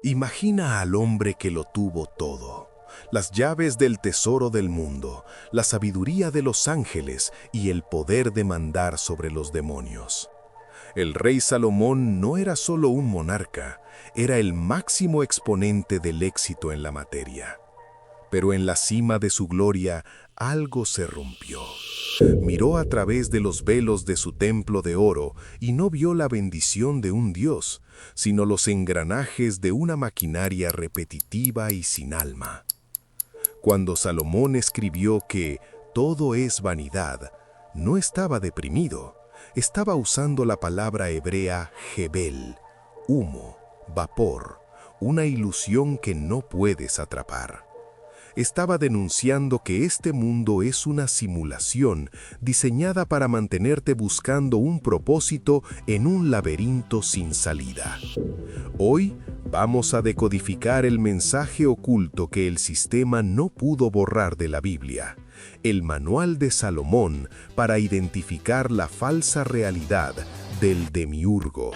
Imagina al hombre que lo tuvo todo: las llaves del tesoro del mundo, la sabiduría de los ángeles y el poder de mandar sobre los demonios. El rey Salomón no era solo un monarca, era el máximo exponente del éxito en la materia. Pero en la cima de su gloria, algo se rompió. Miró a través de los velos de su templo de oro y no vio la bendición de un Dios, sino los engranajes de una maquinaria repetitiva y sin alma. Cuando Salomón escribió que todo es vanidad, no estaba deprimido. Estaba usando la palabra hebrea Jebel, humo, vapor, una ilusión que no puedes atrapar. Estaba denunciando que este mundo es una simulación diseñada para mantenerte buscando un propósito en un laberinto sin salida. Hoy vamos a decodificar el mensaje oculto que el sistema no pudo borrar de la Biblia, el manual de Salomón para identificar la falsa realidad del demiurgo.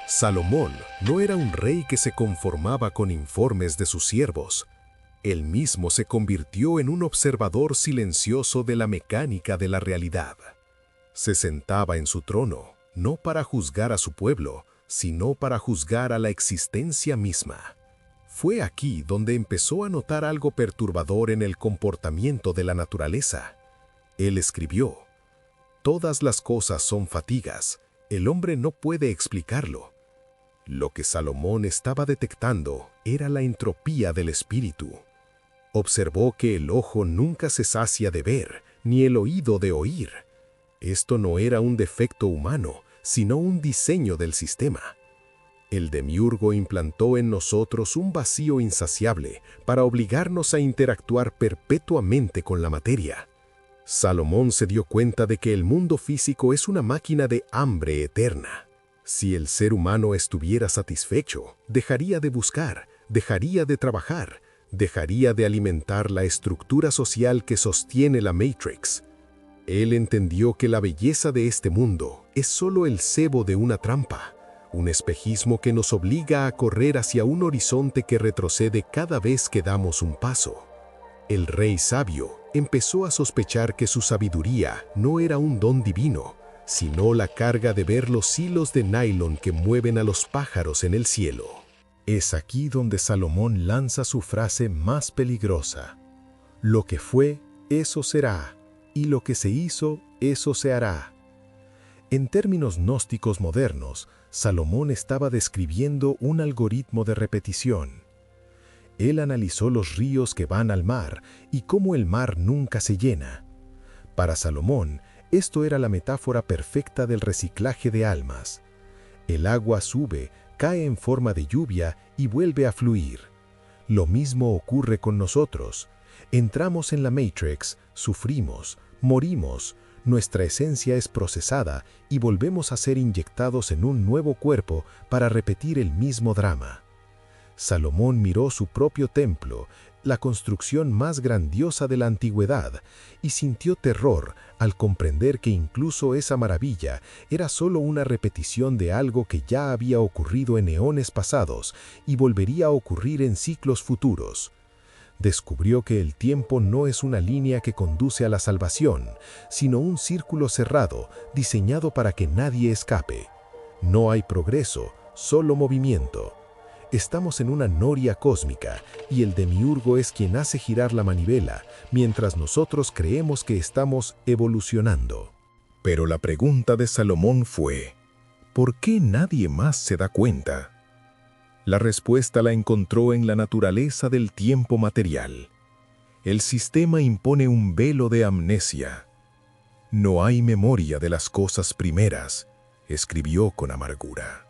Salomón no era un rey que se conformaba con informes de sus siervos. Él mismo se convirtió en un observador silencioso de la mecánica de la realidad. Se sentaba en su trono, no para juzgar a su pueblo, sino para juzgar a la existencia misma. Fue aquí donde empezó a notar algo perturbador en el comportamiento de la naturaleza. Él escribió: «Todas las cosas son fatigas, el hombre no puede explicarlo». Lo que Salomón estaba detectando era la entropía del espíritu. Observó que el ojo nunca se sacia de ver, ni el oído de oír. Esto no era un defecto humano, sino un diseño del sistema. El demiurgo implantó en nosotros un vacío insaciable para obligarnos a interactuar perpetuamente con la materia. Salomón se dio cuenta de que el mundo físico es una máquina de hambre eterna. Si el ser humano estuviera satisfecho, dejaría de buscar, dejaría de trabajar, dejaría de alimentar la estructura social que sostiene la Matrix. Él entendió que la belleza de este mundo es solo el cebo de una trampa, un espejismo que nos obliga a correr hacia un horizonte que retrocede cada vez que damos un paso. El rey sabio empezó a sospechar que su sabiduría no era un don divino, sino la carga de ver los hilos de nylon que mueven a los pájaros en el cielo. Es aquí donde Salomón lanza su frase más peligrosa: «Lo que fue, eso será, y lo que se hizo, eso se hará». En términos gnósticos modernos, Salomón estaba describiendo un algoritmo de repetición. Él analizó los ríos que van al mar y cómo el mar nunca se llena. Para Salomón, esto era la metáfora perfecta del reciclaje de almas. El agua sube, cae en forma de lluvia y vuelve a fluir. Lo mismo ocurre con nosotros. Entramos en la Matrix, sufrimos, morimos, nuestra esencia es procesada y volvemos a ser inyectados en un nuevo cuerpo para repetir el mismo drama. Salomón miró su propio templo, la construcción más grandiosa de la antigüedad, y sintió terror al comprender que incluso esa maravilla era solo una repetición de algo que ya había ocurrido en eones pasados y volvería a ocurrir en ciclos futuros. Descubrió que el tiempo no es una línea que conduce a la salvación, sino un círculo cerrado diseñado para que nadie escape. No hay progreso, solo movimiento. Estamos en una noria cósmica y el demiurgo es quien hace girar la manivela, mientras nosotros creemos que estamos evolucionando. Pero la pregunta de Salomón fue: ¿por qué nadie más se da cuenta? La respuesta la encontró en la naturaleza del tiempo material. El sistema impone un velo de amnesia. No hay memoria de las cosas primeras, escribió con amargura.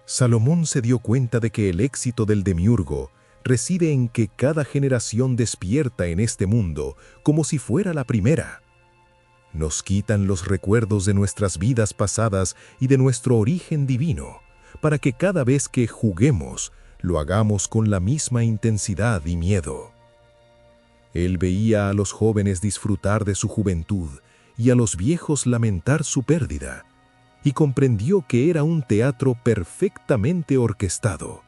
Salomón se dio cuenta de que el éxito del demiurgo reside en que cada generación despierta en este mundo como si fuera la primera. Nos quitan los recuerdos de nuestras vidas pasadas y de nuestro origen divino, para que cada vez que juguemos, lo hagamos con la misma intensidad y miedo. Él veía a los jóvenes disfrutar de su juventud y a los viejos lamentar su pérdida, y comprendió que era un teatro perfectamente orquestado.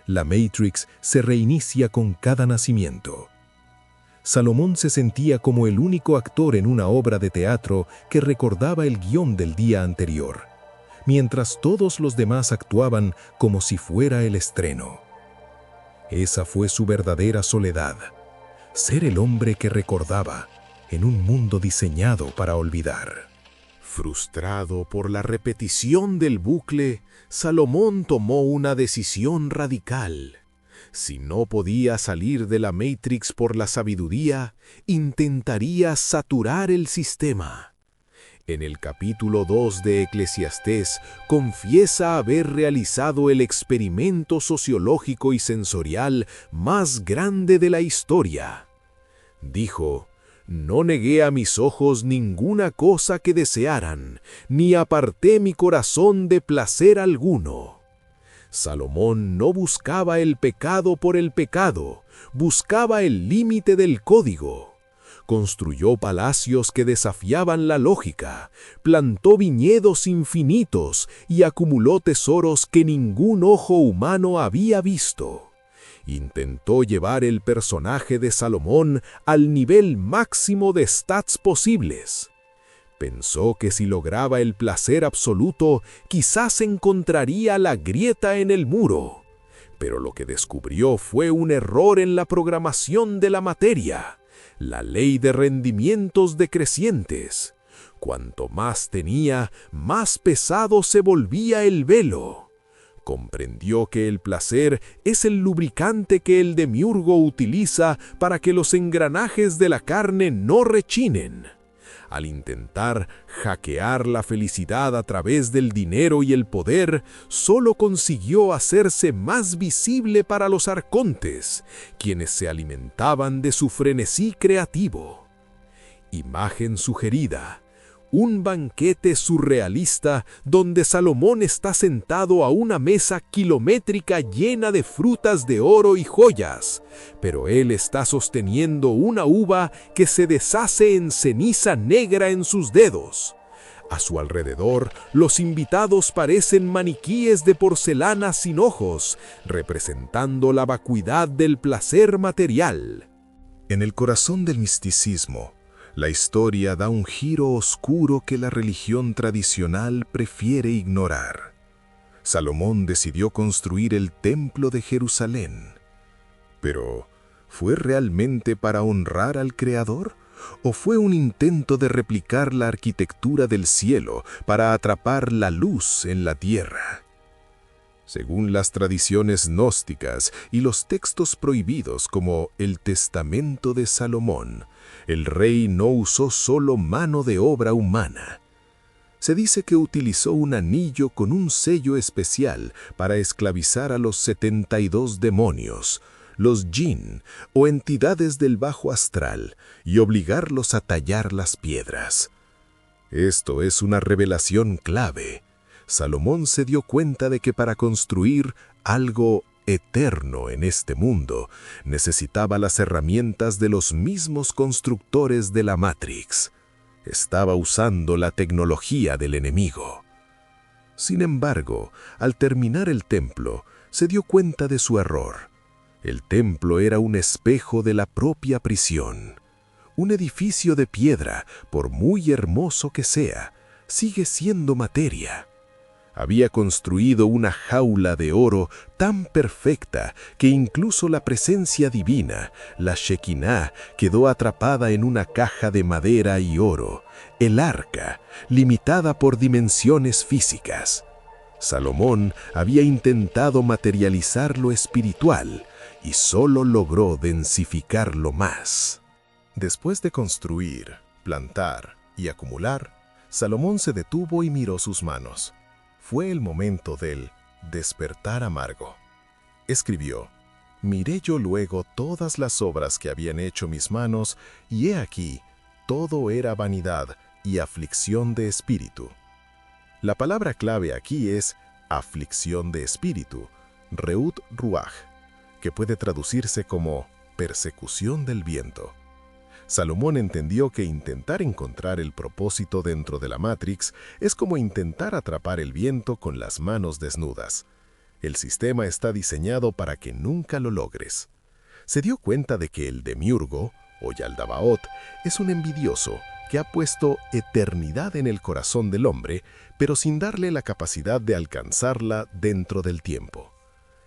La Matrix se reinicia con cada nacimiento. Salomón se sentía como el único actor en una obra de teatro que recordaba el guión del día anterior, mientras todos los demás actuaban como si fuera el estreno. Esa fue su verdadera soledad, ser el hombre que recordaba en un mundo diseñado para olvidar. Frustrado por la repetición del bucle, Salomón tomó una decisión radical. Si no podía salir de la Matrix por la sabiduría, intentaría saturar el sistema. En el capítulo 2 de Eclesiastés confiesa haber realizado el experimento sociológico y sensorial más grande de la historia. Dijo: «No negué a mis ojos ninguna cosa que desearan, ni aparté mi corazón de placer alguno». Salomón no buscaba el pecado por el pecado, buscaba el límite del código. Construyó palacios que desafiaban la lógica, plantó viñedos infinitos y acumuló tesoros que ningún ojo humano había visto. Intentó llevar el personaje de Salomón al nivel máximo de stats posibles. Pensó que si lograba el placer absoluto, quizás encontraría la grieta en el muro. Pero lo que descubrió fue un error en la programación de la materia, la ley de rendimientos decrecientes. Cuanto más tenía, más pesado se volvía el velo. Comprendió que el placer es el lubricante que el demiurgo utiliza para que los engranajes de la carne no rechinen. Al intentar hackear la felicidad a través del dinero y el poder, solo consiguió hacerse más visible para los arcontes, quienes se alimentaban de su frenesí creativo. Imagen sugerida: un banquete surrealista donde Salomón está sentado a una mesa kilométrica llena de frutas de oro y joyas, pero él está sosteniendo una uva que se deshace en ceniza negra en sus dedos. A su alrededor, los invitados parecen maniquíes de porcelana sin ojos, representando la vacuidad del placer material. En el corazón del misticismo, la historia da un giro oscuro que la religión tradicional prefiere ignorar. Salomón decidió construir el Templo de Jerusalén. Pero, ¿fue realmente para honrar al Creador? ¿O fue un intento de replicar la arquitectura del cielo para atrapar la luz en la tierra? Según las tradiciones gnósticas y los textos prohibidos como el Testamento de Salomón, el rey no usó solo mano de obra humana. Se dice que utilizó un anillo con un sello especial para esclavizar a los 72 demonios, los jinn o entidades del bajo astral, y obligarlos a tallar las piedras. Esto es una revelación clave. Salomón se dio cuenta de que para construir algo eterno en este mundo, necesitaba las herramientas de los mismos constructores de la Matrix. Estaba usando la tecnología del enemigo. Sin embargo, al terminar el templo, se dio cuenta de su error. El templo era un espejo de la propia prisión. Un edificio de piedra, por muy hermoso que sea, sigue siendo materia. Había construido una jaula de oro tan perfecta que incluso la presencia divina, la Shekinah, quedó atrapada en una caja de madera y oro, el arca, limitada por dimensiones físicas. Salomón había intentado materializar lo espiritual y solo logró densificarlo más. Después de construir, plantar y acumular, Salomón se detuvo y miró sus manos. Fue el momento del despertar amargo. Escribió: «Miré yo luego todas las obras que habían hecho mis manos, y he aquí, todo era vanidad y aflicción de espíritu». La palabra clave aquí es aflicción de espíritu, reut ruach, que puede traducirse como persecución del viento. Salomón entendió que intentar encontrar el propósito dentro de la Matrix es como intentar atrapar el viento con las manos desnudas. El sistema está diseñado para que nunca lo logres. Se dio cuenta de que el demiurgo, o Yaldabaoth, es un envidioso que ha puesto eternidad en el corazón del hombre, pero sin darle la capacidad de alcanzarla dentro del tiempo.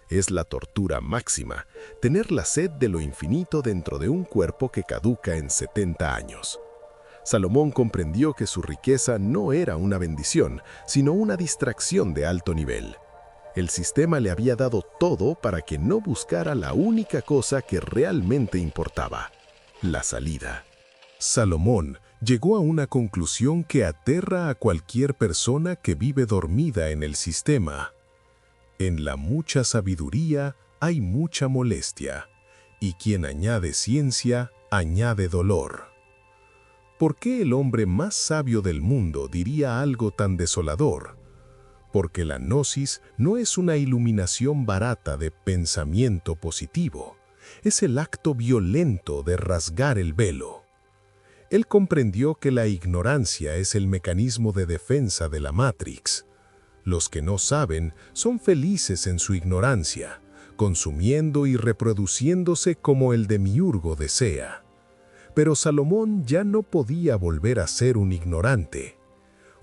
Es la tortura máxima, tener la sed de lo infinito dentro de un cuerpo que caduca en 70 años. Salomón comprendió que su riqueza no era una bendición, sino una distracción de alto nivel. El sistema le había dado todo para que no buscara la única cosa que realmente importaba: la salida. Salomón llegó a una conclusión que aterra a cualquier persona que vive dormida en el sistema. En la mucha sabiduría hay mucha molestia, y quien añade ciencia, añade dolor. ¿Por qué el hombre más sabio del mundo diría algo tan desolador? Porque la gnosis no es una iluminación barata de pensamiento positivo, es el acto violento de rasgar el velo. Él comprendió que la ignorancia es el mecanismo de defensa de la Matrix. Los que no saben son felices en su ignorancia, consumiendo y reproduciéndose como el demiurgo desea. Pero Salomón ya no podía volver a ser un ignorante.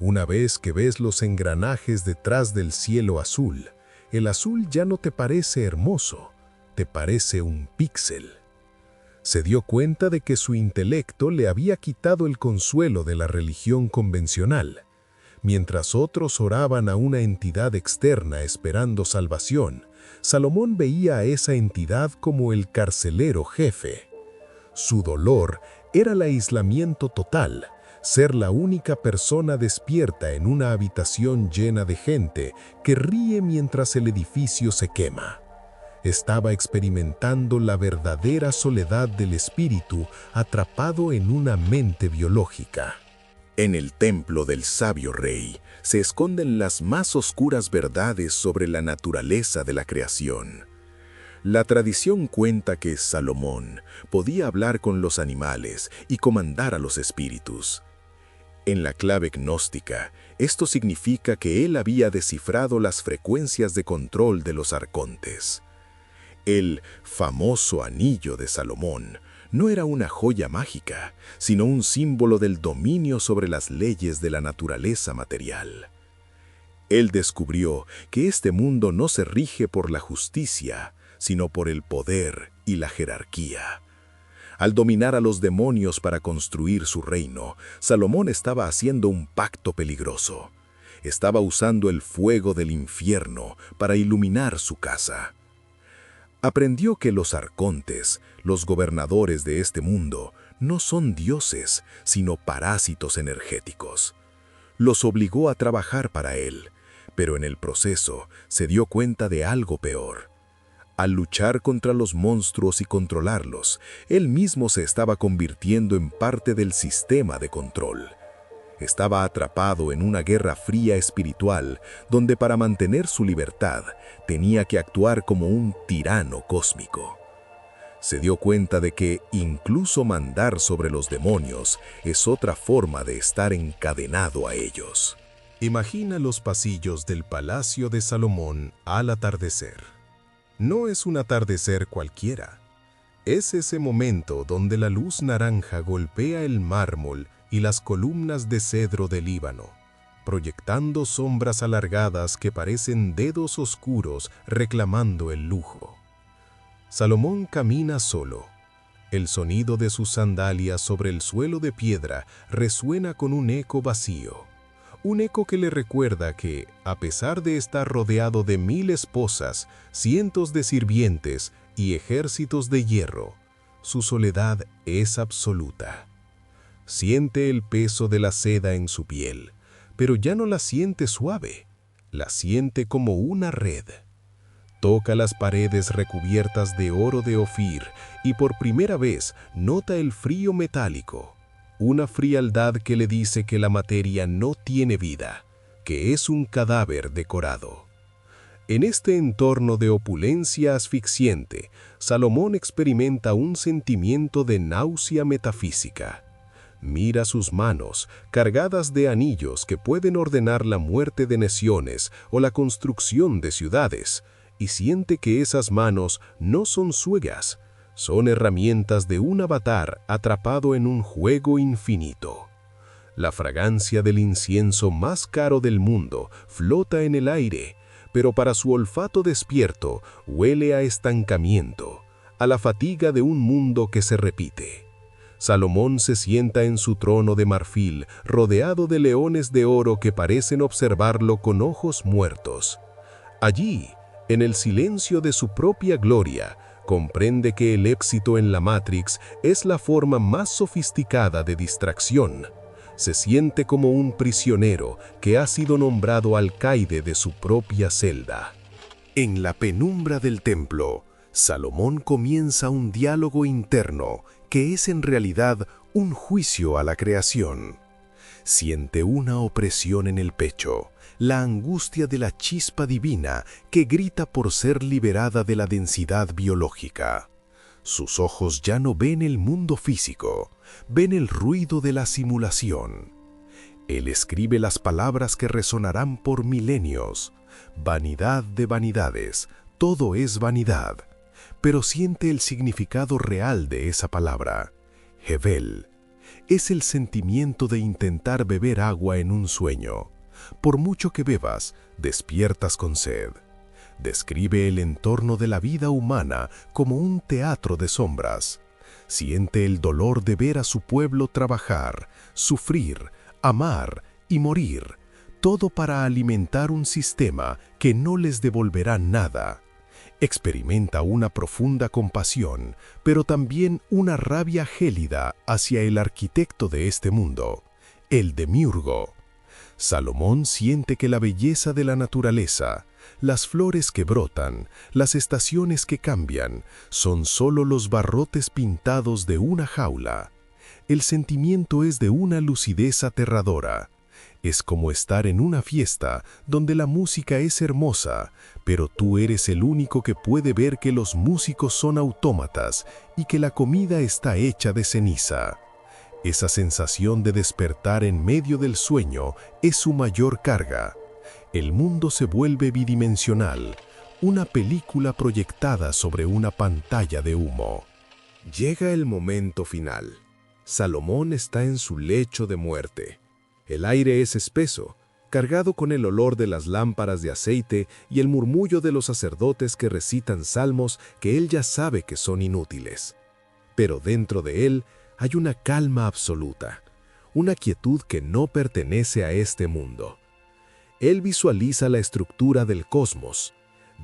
Una vez que ves los engranajes detrás del cielo azul, el azul ya no te parece hermoso, te parece un píxel. Se dio cuenta de que su intelecto le había quitado el consuelo de la religión convencional. Mientras otros oraban a una entidad externa esperando salvación, Salomón veía a esa entidad como el carcelero jefe. Su dolor era el aislamiento total, ser la única persona despierta en una habitación llena de gente que ríe mientras el edificio se quema. Estaba experimentando la verdadera soledad del espíritu atrapado en una mente biológica. En el templo del sabio rey se esconden las más oscuras verdades sobre la naturaleza de la creación. La tradición cuenta que Salomón podía hablar con los animales y comandar a los espíritus. En la clave gnóstica, esto significa que él había descifrado las frecuencias de control de los arcontes. El famoso anillo de Salomón no era una joya mágica, sino un símbolo del dominio sobre las leyes de la naturaleza material. Él descubrió que este mundo no se rige por la justicia, sino por el poder y la jerarquía. Al dominar a los demonios para construir su reino, Salomón estaba haciendo un pacto peligroso. Estaba usando el fuego del infierno para iluminar su casa. Aprendió que los arcontes, los gobernadores de este mundo, no son dioses, sino parásitos energéticos. Los obligó a trabajar para él, pero en el proceso se dio cuenta de algo peor. Al luchar contra los monstruos y controlarlos, él mismo se estaba convirtiendo en parte del sistema de control. Estaba atrapado en una guerra fría espiritual, donde para mantener su libertad tenía que actuar como un tirano cósmico. Se dio cuenta de que incluso mandar sobre los demonios es otra forma de estar encadenado a ellos. Imagina los pasillos del Palacio de Salomón al atardecer. No es un atardecer cualquiera. Es ese momento donde la luz naranja golpea el mármol y las columnas de cedro del Líbano, proyectando sombras alargadas que parecen dedos oscuros reclamando el lujo. Salomón camina solo. El sonido de sus sandalias sobre el suelo de piedra resuena con un eco vacío. Un eco que le recuerda que, a pesar de estar rodeado de 1000 esposas, cientos de sirvientes y ejércitos de hierro, su soledad es absoluta. Siente el peso de la seda en su piel, pero ya no la siente suave, la siente como una red. Toca las paredes recubiertas de oro de Ofir y por primera vez nota el frío metálico, una frialdad que le dice que la materia no tiene vida, que es un cadáver decorado. En este entorno de opulencia asfixiante, Salomón experimenta un sentimiento de náusea metafísica. Mira sus manos, cargadas de anillos que pueden ordenar la muerte de naciones o la construcción de ciudades, y siente que esas manos no son suyas, son herramientas de un avatar atrapado en un juego infinito. La fragancia del incienso más caro del mundo flota en el aire, pero para su olfato despierto huele a estancamiento, a la fatiga de un mundo que se repite. Salomón se sienta en su trono de marfil, rodeado de leones de oro que parecen observarlo con ojos muertos. Allí, en el silencio de su propia gloria, comprende que el éxito en la Matrix es la forma más sofisticada de distracción. Se siente como un prisionero que ha sido nombrado alcaide de su propia celda. En la penumbra del templo, Salomón comienza un diálogo interno que es en realidad un juicio a la creación. Siente una opresión en el pecho, la angustia de la chispa divina que grita por ser liberada de la densidad biológica. Sus ojos ya no ven el mundo físico, ven el ruido de la simulación. Él escribe las palabras que resonarán por milenios. Vanidad de vanidades, todo es vanidad. Pero siente el significado real de esa palabra. Hevel. Es el sentimiento de intentar beber agua en un sueño. Por mucho que bebas, despiertas con sed. Describe el entorno de la vida humana como un teatro de sombras. Siente el dolor de ver a su pueblo trabajar, sufrir, amar y morir, todo para alimentar un sistema que no les devolverá nada. Experimenta una profunda compasión, pero también una rabia gélida hacia el arquitecto de este mundo, el demiurgo. Salomón siente que la belleza de la naturaleza, las flores que brotan, las estaciones que cambian, son solo los barrotes pintados de una jaula. El sentimiento es de una lucidez aterradora. Es como estar en una fiesta donde la música es hermosa, pero tú eres el único que puede ver que los músicos son autómatas y que la comida está hecha de ceniza. Esa sensación de despertar en medio del sueño es su mayor carga. El mundo se vuelve bidimensional, una película proyectada sobre una pantalla de humo. Llega el momento final. Salomón está en su lecho de muerte. El aire es espeso, cargado con el olor de las lámparas de aceite y el murmullo de los sacerdotes que recitan salmos que él ya sabe que son inútiles. Pero dentro de él hay una calma absoluta, una quietud que no pertenece a este mundo. Él visualiza la estructura del cosmos,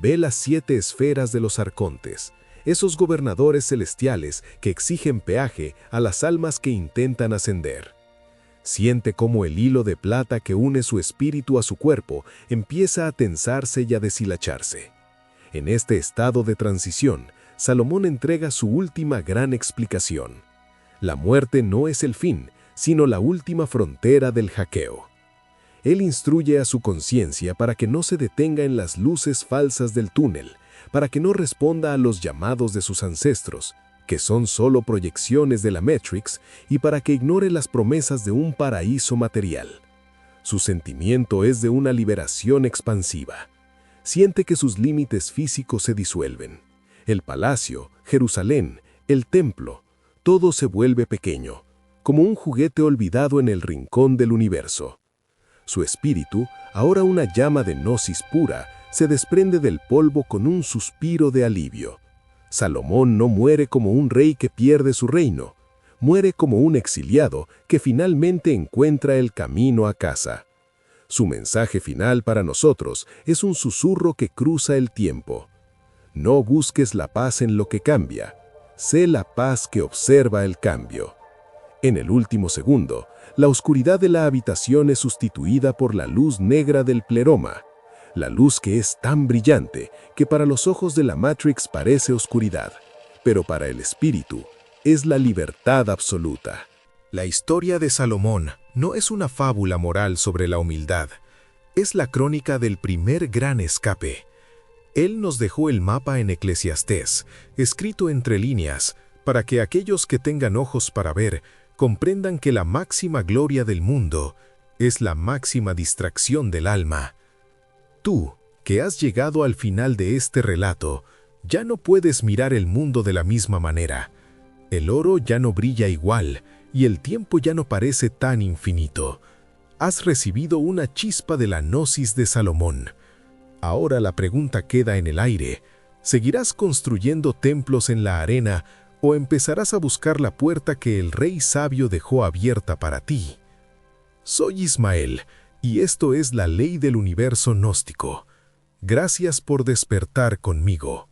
ve las 7 esferas de los arcontes, esos gobernadores celestiales que exigen peaje a las almas que intentan ascender. Siente cómo el hilo de plata que une su espíritu a su cuerpo empieza a tensarse y a deshilacharse. En este estado de transición, Salomón entrega su última gran explicación. La muerte no es el fin, sino la última frontera del hackeo. Él instruye a su conciencia para que no se detenga en las luces falsas del túnel, para que no responda a los llamados de sus ancestros, que son solo proyecciones de la Matrix, y para que ignore las promesas de un paraíso material. Su sentimiento es de una liberación expansiva. Siente que sus límites físicos se disuelven. El palacio, Jerusalén, el templo, todo se vuelve pequeño, como un juguete olvidado en el rincón del universo. Su espíritu, ahora una llama de gnosis pura, se desprende del polvo con un suspiro de alivio. Salomón no muere como un rey que pierde su reino, muere como un exiliado que finalmente encuentra el camino a casa. Su mensaje final para nosotros es un susurro que cruza el tiempo. No busques la paz en lo que cambia, sé la paz que observa el cambio. En el último segundo, la oscuridad de la habitación es sustituida por la luz negra del pleroma, la luz que es tan brillante que para los ojos de la Matrix parece oscuridad, pero para el espíritu es la libertad absoluta. La historia de Salomón no es una fábula moral sobre la humildad, es la crónica del primer gran escape, Él nos dejó el mapa en Eclesiastés, escrito entre líneas, para que aquellos que tengan ojos para ver comprendan que la máxima gloria del mundo es la máxima distracción del alma. Tú, que has llegado al final de este relato, ya no puedes mirar el mundo de la misma manera. El oro ya no brilla igual y el tiempo ya no parece tan infinito. Has recibido una chispa de la gnosis de Salomón. Ahora la pregunta queda en el aire. ¿Seguirás construyendo templos en la arena o empezarás a buscar la puerta que el rey sabio dejó abierta para ti? Soy Ismael, y esto es la ley del universo gnóstico. Gracias por despertar conmigo.